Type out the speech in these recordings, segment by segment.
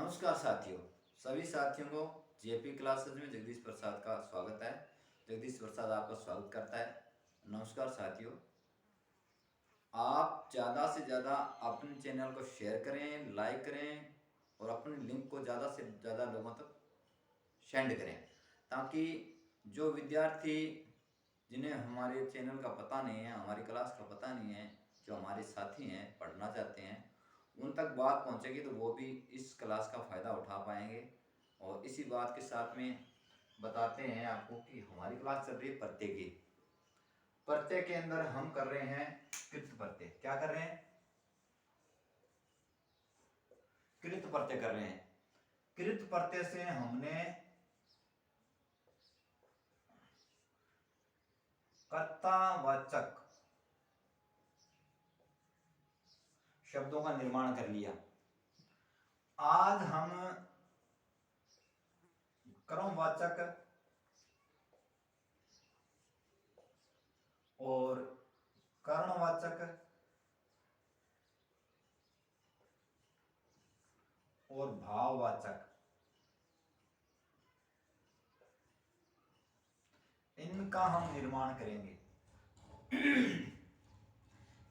नमस्कार साथियों, सभी साथियों को जेपी क्लासेस में जगदीश प्रसाद का स्वागत है। जगदीश प्रसाद आपका स्वागत करता है। नमस्कार साथियों, आप ज़्यादा से ज़्यादा अपने चैनल को शेयर करें, लाइक करें और अपने लिंक को ज़्यादा से ज़्यादा लोगों तक सेंड करें, ताकि जो विद्यार्थी जिन्हें हमारे चैनल का पता नहीं है, हमारी क्लास का पता नहीं है, जो हमारे साथी हैं, पढ़ना चाहते हैं, उन तक बात पहुंचेगी तो वो भी इस क्लास का फ़ायदा उठा पाएंगे। और इसी बात के साथ में बताते हैं आपको कि हमारी क्लास चल रही है प्रत्यय की। प्रत्यय के अंदर हम कर रहे हैं कृत प्रत्यय। क्या कर रहे हैं? कृत प्रत्यय कर रहे हैं। कृत प्रत्यय से हमने कर्तावाचक शब्दों का निर्माण कर लिया। आज हम क्रमवाचक और कर्णवाचक और भाववाचक इनका हम निर्माण करेंगे।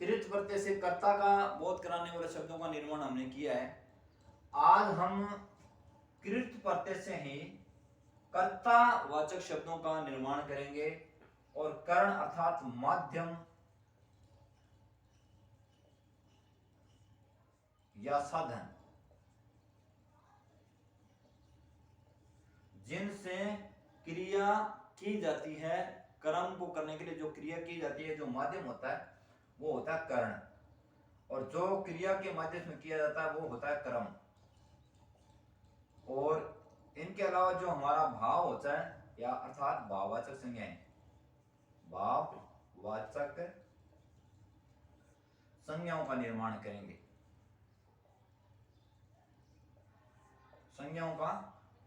कृत प्रत्यय से कर्ता का बोध कराने वाले शब्दों का निर्माण हमने किया है। आज हम कृत प्रत्यय से ही कर्तावाचक शब्दों का निर्माण करेंगे और कर्ण अर्थात माध्यम या साधन जिनसे क्रिया की जाती है, कर्म को करने के लिए जो क्रिया की जाती है, जो माध्यम होता है वो होता है कर्ण, और जो क्रिया के माध्यम से किया जाता है वो होता है कर्म। और इनके अलावा जो हमारा भाव होता है या अर्थात भाववाचक संज्ञाएं, भाववाचक संज्ञाओं का निर्माण करेंगे। संज्ञाओं का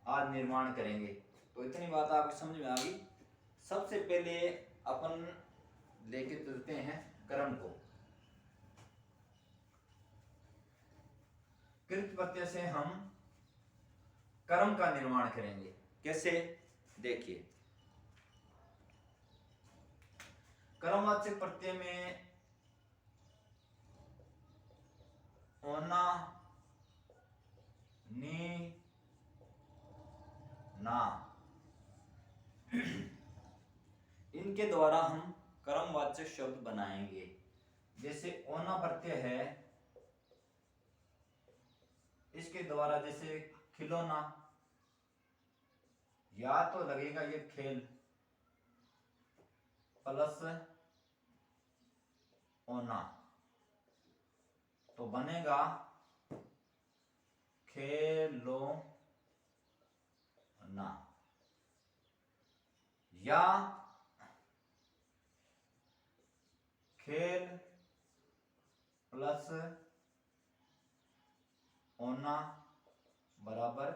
आज निर्माण करेंगे। तो इतनी बात आपकी समझ में आ गई। सबसे पहले अपन लेके चलते हैं कर्म को। कृत प्रत्यय से हम कर्म का निर्माण करेंगे। कैसे? देखिए, कर्मवाचक प्रत्यय में ओना, नी, ना, इनके द्वारा हम कर्मवाचक शब्द बनाएंगे। जैसे ओना प्रत्यय है, इसके द्वारा जैसे खिलौना, या तो लगेगा ये खेल प्लस ओना तो बनेगा खेलोना, या खेल प्लस ओना बराबर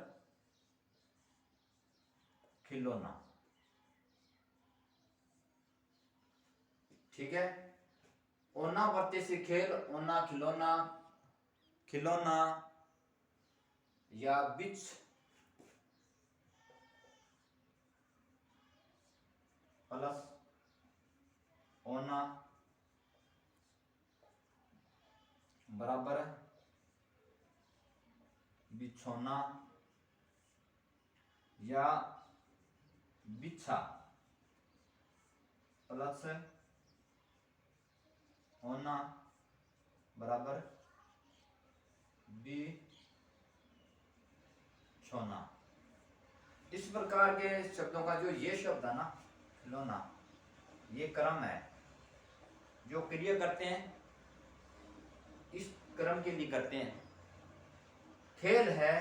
खिलौना। ठीक है। ओना प्रत्यय से खेल, ओना खिलौना, खिलौना या बिच प्लस ओना बराबर बिछोना, या बिछा प्लस ओना बराबर बिछोना। इस प्रकार के शब्दों का जो ये शब्द है ना, खिलौना, ये कर्म है। जो क्रिया करते हैं इस कर्म के लिए करते हैं। खेल है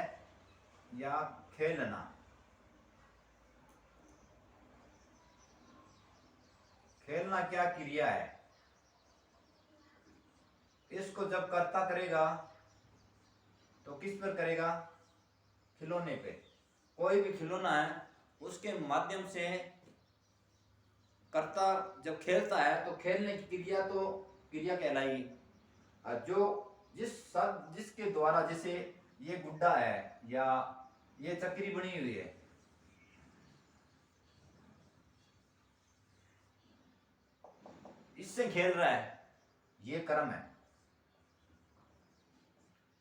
या खेलना, खेलना क्या क्रिया है। इसको जब कर्ता करेगा तो किस पर करेगा? खिलौने पे। कोई भी खिलौना है उसके माध्यम से कर्ता जब खेलता है तो खेलने की क्रिया तो क्रिया कहलाएगी। जो जिसके द्वारा, जैसे ये गुड्डा है या ये चक्री बनी हुई है, इससे खेल रहा है, ये कर्म है।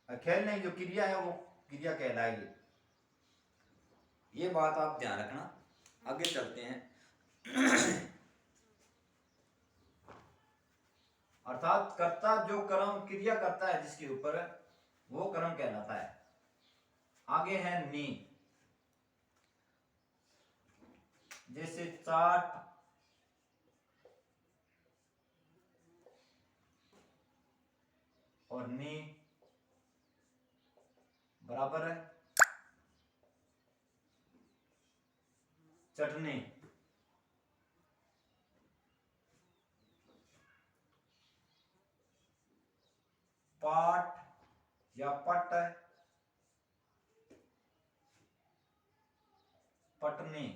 खेलने की जो क्रिया है वो क्रिया कहलाएगी। ये बात आप ध्यान रखना। आगे चलते हैं। अर्थात कर्ता जो कर्म क्रिया करता है जिसके ऊपर, वो कर्म कहलाता है। आगे है नी, जैसे चाट, और नी बराबर है चटनी। पाट या पट, पटनी,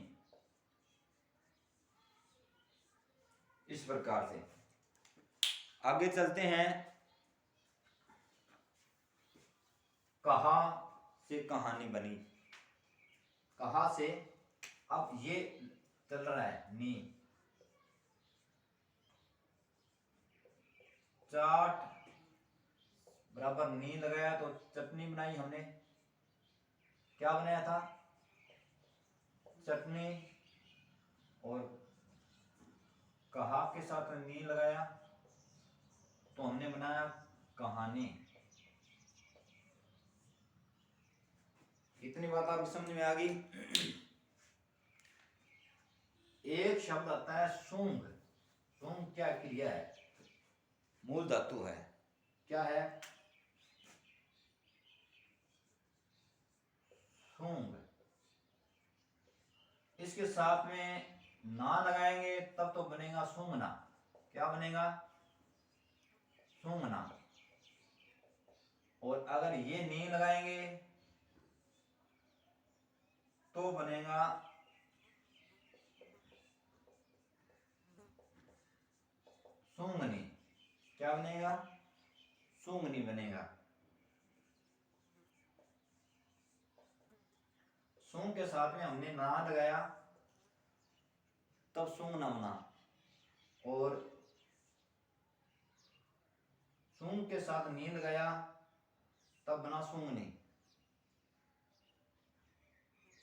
इस प्रकार से। आगे चलते हैं। कहा से कहानी बनी, कहा से, अब ये चल रहा है नी, चाट बराबर नी लगाया तो चटनी बनाई हमने। क्या बनाया था? चटनी। और कहा के साथ नी लगाया तो हमने बनाया कहानी। इतनी बात आपको समझ में आ गई। एक शब्द आता है सूंग। सूंग क्या क्रिया है? मूल धातु है। क्या है? सूंग। इसके साथ में ना लगाएंगे तब तो बनेगा सूंगना। क्या बनेगा? सूंगना। और अगर ये नी लगाएंगे तो बनेगा सूंगनी। क्या बनेगा? सूंगनी बनेगा। सूंग के साथ में हमने ना लगाया तब सूंगना बना, और सूंग के साथ नी लगाया तब बना सूंगनी।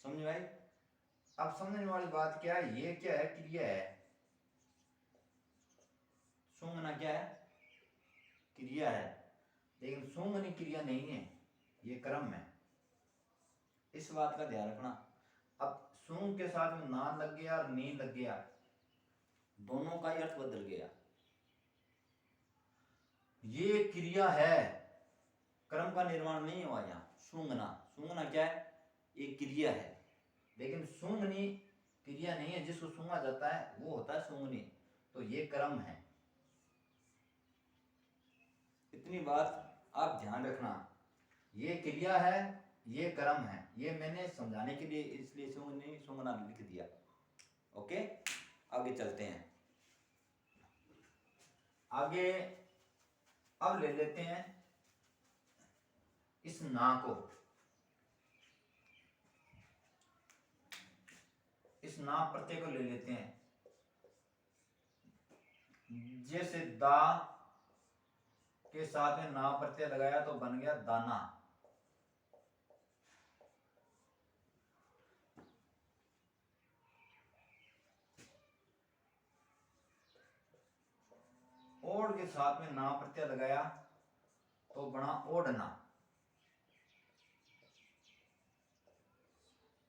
समझ भाई? अब समझने वाली बात क्या है, ये क्या है? क्रिया है। सूंगना क्या है? क्रिया है। लेकिन सूंगनी क्रिया नहीं है, ये कर्म है। इस बात का ध्यान रखना। अब सूंग के साथ में ना लग गया और नी लग गया, दोनों का ही अर्थ बदल गया। ये क्रिया है, कर्म का निर्माण नहीं हुआ यहाँ। सूंगना, सूंगना क्या है? ये क्रिया है। लेकिन सूंगनी क्रिया नहीं है, जिसको सूंगा जाता है वो होता है सूंगनी। तो ये कर्म है। इतनी बात आप ध्यान रखना। ये क्रिया है, ये कर्म है। ये मैंने समझाने के लिए इसलिए सूंगनी सूंगना लिख दिया। ओके, आगे चलते हैं। आगे अब ले लेते हैं इस ना को। इस ना प्रत्यय को ले लेते हैं। जैसे दा के साथ में ना प्रत्यय लगाया तो बन गया दाना। ओढ़ के साथ में ना प्रत्यय लगाया तो बना ओढ़ना।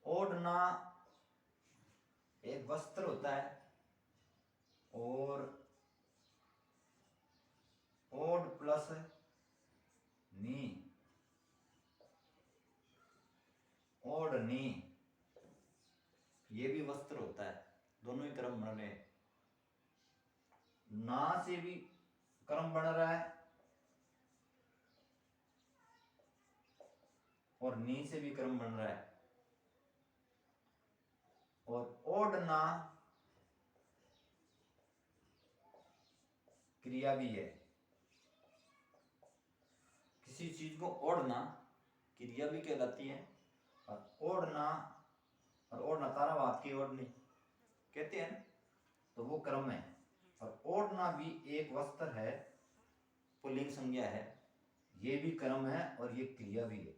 ओढ़ना एक वस्त्र होता है, और ओढ़ प्लस नी, ओढ़नी, ये भी वस्त्र होता है। दोनों ही कर्म बन रहे हैं। ना से भी कर्म बन रहा है और नी से भी कर्म बन रहा है। और ओढ़ना क्रिया भी है। किसी चीज को ओढ़ना क्रिया भी कहलाती है। और ओढ़ना, और ओढ़ना तारावाद की ओढ़नी कहते हैं, तो वो कर्म है। और ओढ़ना भी एक वस्त्र है, पुल्लिंग संज्ञा है, ये भी कर्म है और ये क्रिया भी है।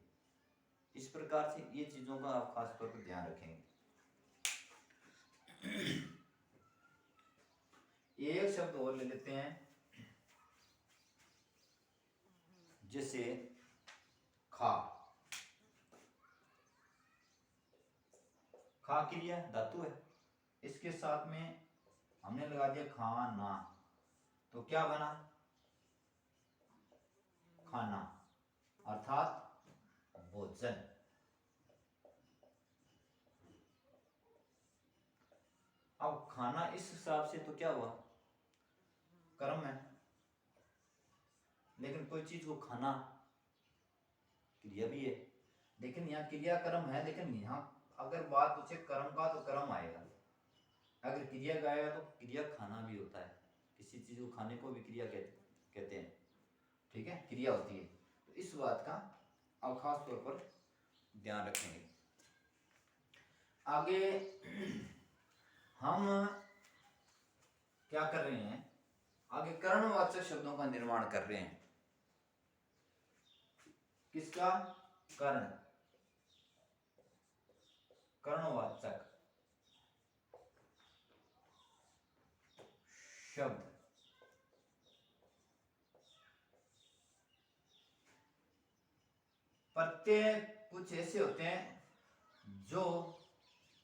इस प्रकार से ये चीजों का आप खास तौर पर ध्यान रखेंगे। एक शब्द और ले लेते हैं, जैसे खा। खा क्रिया धातु है, इसके साथ में हमने लगा दिया खाना, तो क्या बना? खाना, अर्थात भोजन। अब खाना इस हिसाब से तो क्या हुआ? कर्म है। लेकिन कोई चीज को खाना क्रिया भी है। लेकिन यहाँ क्रिया कर्म है, लेकिन यहाँ अगर बात पूछे कर्म का तो कर्म आएगा, अगर क्रिया का आएगा तो क्रिया खाना भी होता है। किसी चीज को खाने को भी क्रिया कहते हैं, ठीक है, क्रिया होती है। तो इस बात का आप खास तौर पर ध्यान रखेंगे। आगे हम क्या कर रहे हैं? आगे कर्णवाचक शब्दों का निर्माण कर रहे हैं। किसका? कर्ण, कर्णवाचक शब्द। प्रत्यय कुछ ऐसे होते हैं जो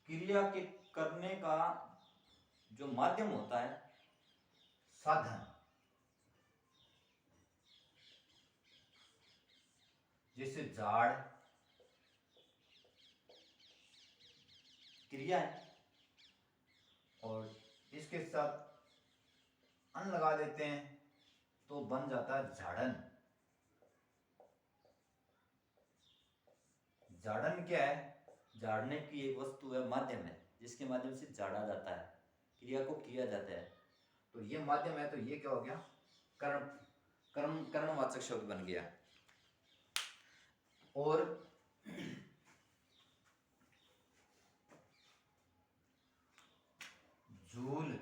क्रिया के करने का जो माध्यम होता है, साधन, जैसे झाड़ क्रिया है, और इसके साथ अन लगा देते हैं तो बन जाता है झाड़न। झाड़न क्या है? झाड़ने की एक वस्तु है, माध्यम है, जिसके माध्यम से झाड़ा जाता है, क्रिया को किया जाता है। तो ये माध्यम है, तो ये क्या हो गया? कर्म, कर्म, कर्मवाचक शब्द बन गया। और झूल,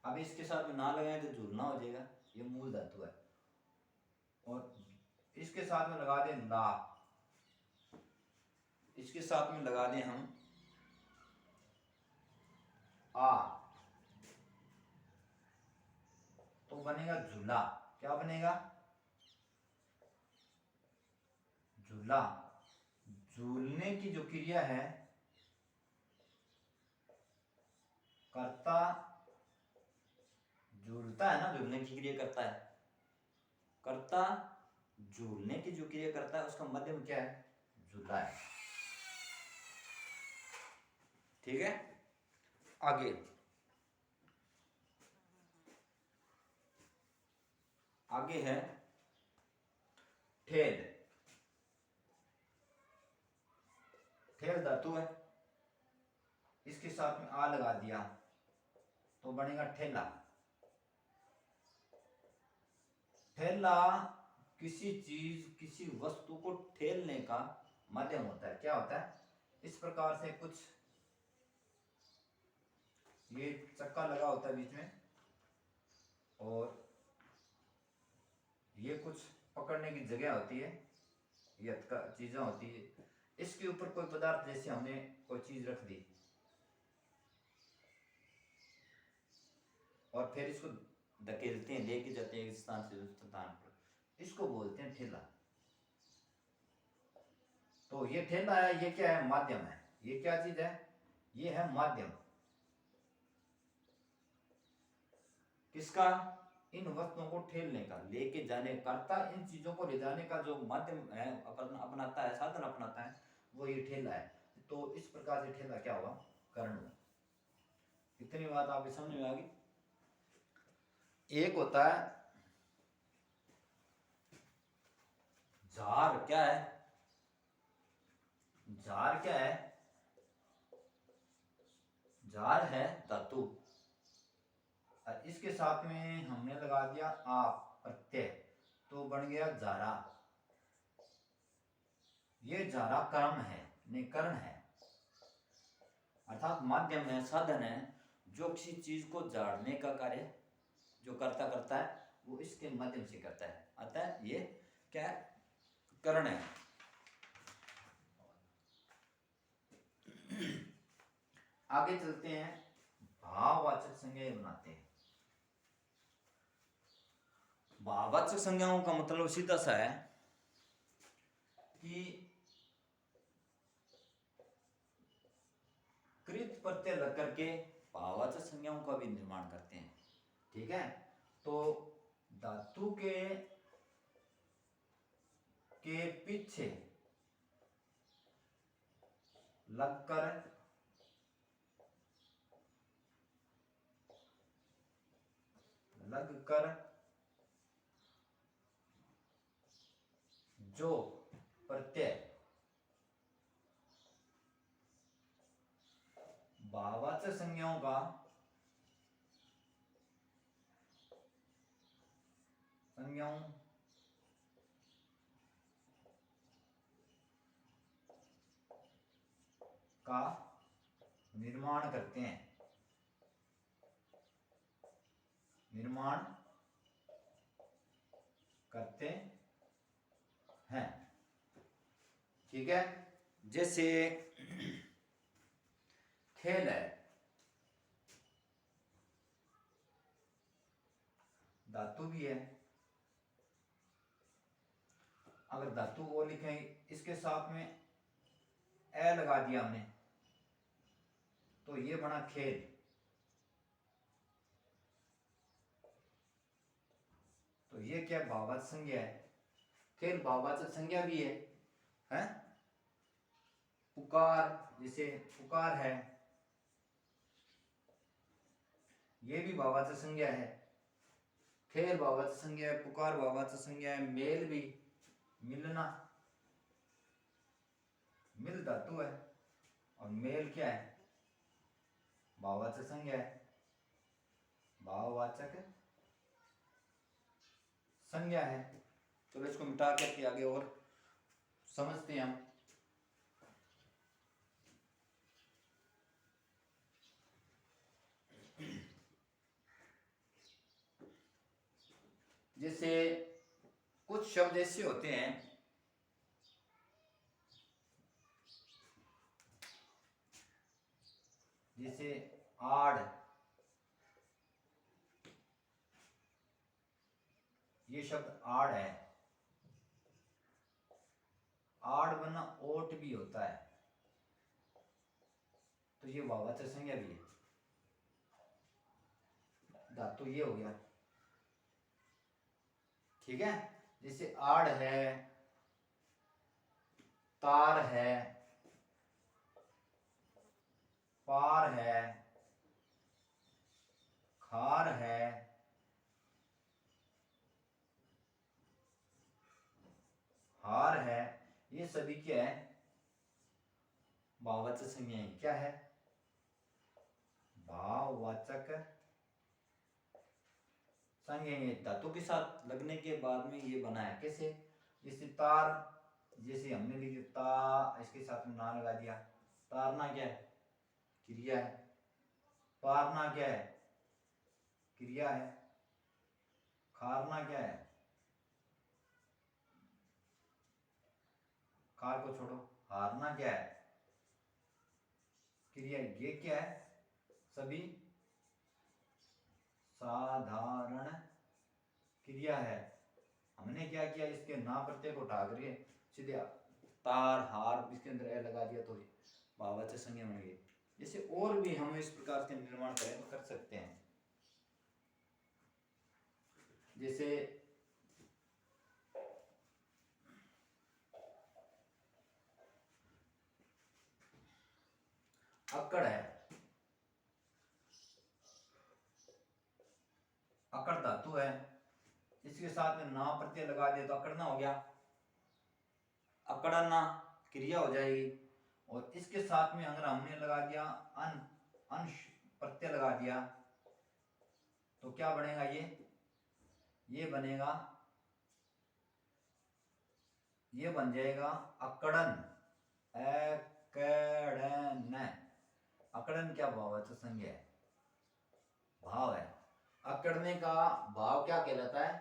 अब इसके साथ में ना लगाए तो झूलना हो जाएगा, ये मूल धातु है। और इसके साथ में लगा दें ला, इसके साथ में लगा दें हम आ, तो बनेगा झूला। क्या बनेगा? झूला। झूलने की जो क्रिया है, कर्ता झूलता है ना, झूलने की क्रिया करता है, कर्ता झूलने की जो क्रिया करता है उसका माध्यम क्या है? झूला है। ठीक है, आगे आगे है ठेल। ठेल धातु है, इसके साथ में आ लगा दिया तो बनेगा ठेला। ठेला किसी चीज, किसी वस्तु को ठेलने का माध्यम होता है। क्या होता है? इस प्रकार से कुछ ये चक्का लगा होता है बीच में, और ये कुछ पकड़ने की जगह होती है, ये चीजें होती है। इसके ऊपर कोई पदार्थ, जैसे हमने कोई चीज रख दी और फिर इसको धकेलते हैं, लेके जाते हैं एक स्थान से दूसरे स्थान पर, इसको बोलते हैं ठेला। तो ये ठेला है, ये क्या है? माध्यम है। ये क्या चीज है? ये है माध्यम। किसका? इन वस्तुओं को ठेलने का, लेके जाने, करता इन चीजों को ले जाने का जो माध्यम है, अपनाता है, साधन अपनाता है, वो ये ठेला है। तो इस प्रकार से ठेला क्या हुआ? कर्ण। इतनी बात आपके समझ में आ गई। एक होता है जार। क्या है जार? क्या है? जार है धातु, और इसके साथ में हमने लगा दिया आप प्रत्यय, तो बन गया जारा। ये जारा कर्म है, नहीं करण है, अर्थात माध्यम है, साधन है, जो किसी चीज को जाड़ने का कार्य जो करता करता है वो इसके माध्यम से करता है, अतः ये क्या है, करण है। आगे चलते हैं, भाववाचक संज्ञा बनाते हैं। भाववाचक संज्ञाओं का मतलब सीधा सा है कि कृत प्रत्यय लग करके भाववाचक संज्ञाओं का भी निर्माण करते हैं। ठीक है, तो धातु के पीछे लगकर जो प्रत्यय भाववाचक संज्ञाओं का निर्माण करते हैं, ठीक है। जैसे खेल है, धातु भी है, अगर धातु वो लिखें इसके साथ में ए लगा दिया हमने तो ये बना खेल। तो ये क्या भाववाचक संज्ञा है, खेल भाववाचक संज्ञा भी है? पुकार, जैसे पुकार है, ये भी भाववाचक संज्ञा है। खेल भाववाचक संज्ञा है, पुकार भाववाचक संज्ञा है, मेल भी, मिलना, मिल धातु है और मेल क्या है, भाववाचक संज्ञा है, भाववाचक संज्ञा है। चलो इसको मिटा करके आगे और समझते हैं हम। जैसे कुछ शब्द ऐसे होते हैं जैसे आड़, ये शब्द आड़ है, आड़ बना ओट भी होता है, तो ये भाववाचक संज्ञा भी है, धातु ये हो गया। ठीक है, जैसे आड़ है, तार है, पार है, खार है, हार है, ये सभी क्या है, भाववाचक संज्ञाएं। क्या है, भाववाचक संज्ञाएं। धातु के साथ लगने के बाद में ये बना है, कैसे, जैसे तार, जैसे हमने लिख दिया ता, इसके साथ में ना लगा दिया, तारना क्या है, क्रिया है, पारना क्या है, क्रिया है, खारना क्या है, कार को छोड़ो, हारना क्या है, क्रिया। ये क्या है, सभी साधारण क्रिया है। हमने क्या किया, इसके ना प्रत्यय को उठा करके सीधे तार हार इसके अंदर ए लगा दिया तो भाववाचक संज्ञा बन गई। जैसे और भी हम इस प्रकार के निर्माण करें तो कर सकते हैं। जैसे अक्कड़ है, अकड़ धातु है, इसके साथ में ना प्रत्यय लगा दिया तो अकड़ना हो गया, अकड़ना क्रिया हो जाएगी। और इसके साथ में अगर हमने लगा दिया अन, अंश प्रत्यय लगा दिया तो क्या बनेगा, ये बनेगा ये बन जाएगा अकड़न। अकड़न। अकड़न क्या भाव है? तो संज्ञा है, भाव है। अकड़ने का भाव क्या कहलाता है?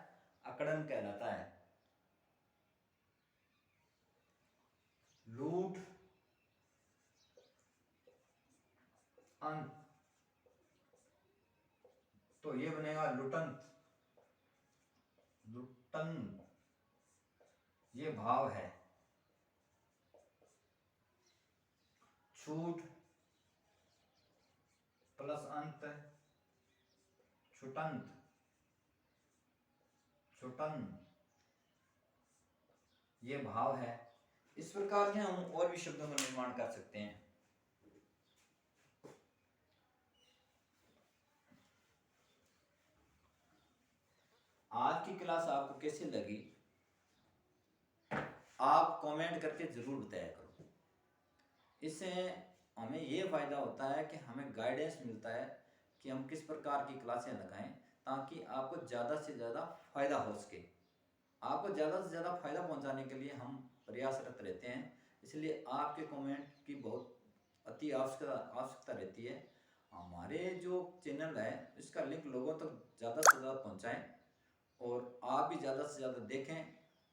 अकड़न कहलाता है। लूट अंत, तो ये बनेगा लुटंत। लुटन, ये भाव है। छूट प्लस अंत, छुटंत। छुटन, ये भाव है। इस प्रकार के हम और भी शब्दों का निर्माण कर सकते हैं। आज की क्लास आपको कैसी लगी? आप कमेंट करके जरूर बताया करो। इससे हमें ये फायदा होता है कि हमें गाइडेंस मिलता है कि हम किस प्रकार की क्लासें लगाएं ताकि आपको ज़्यादा से ज़्यादा फायदा हो सके। आपको ज़्यादा से ज़्यादा फायदा पहुंचाने के लिए हम प्रयासरत रहते हैं, इसलिए आपके कमेंट की बहुत अति आवश्यकता रहती है। हमारे जो चैनल है इसका लिंक लोगों तक ज़्यादा से ज़्यादा पहुँचाएँ और आप भी ज़्यादा से ज़्यादा देखें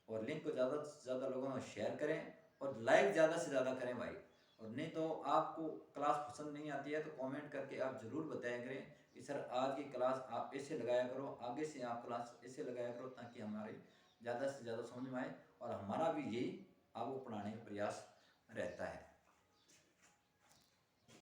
और लिंक को ज़्यादा से ज़्यादा लोगों में शेयर करें और लाइक ज़्यादा से ज़्यादा करें भाई। और नहीं तो आपको क्लास पसंद नहीं आती है तो कमेंट करके आप ज़रूर बताया करें कि सर आज की क्लास आप ऐसे लगाया करो, आगे से आप क्लास ऐसे लगाया करो ताकि हमारे ज़्यादा से ज़्यादा समझ में आए और हमारा भी यही आपको पढ़ाने का प्रयास रहता है।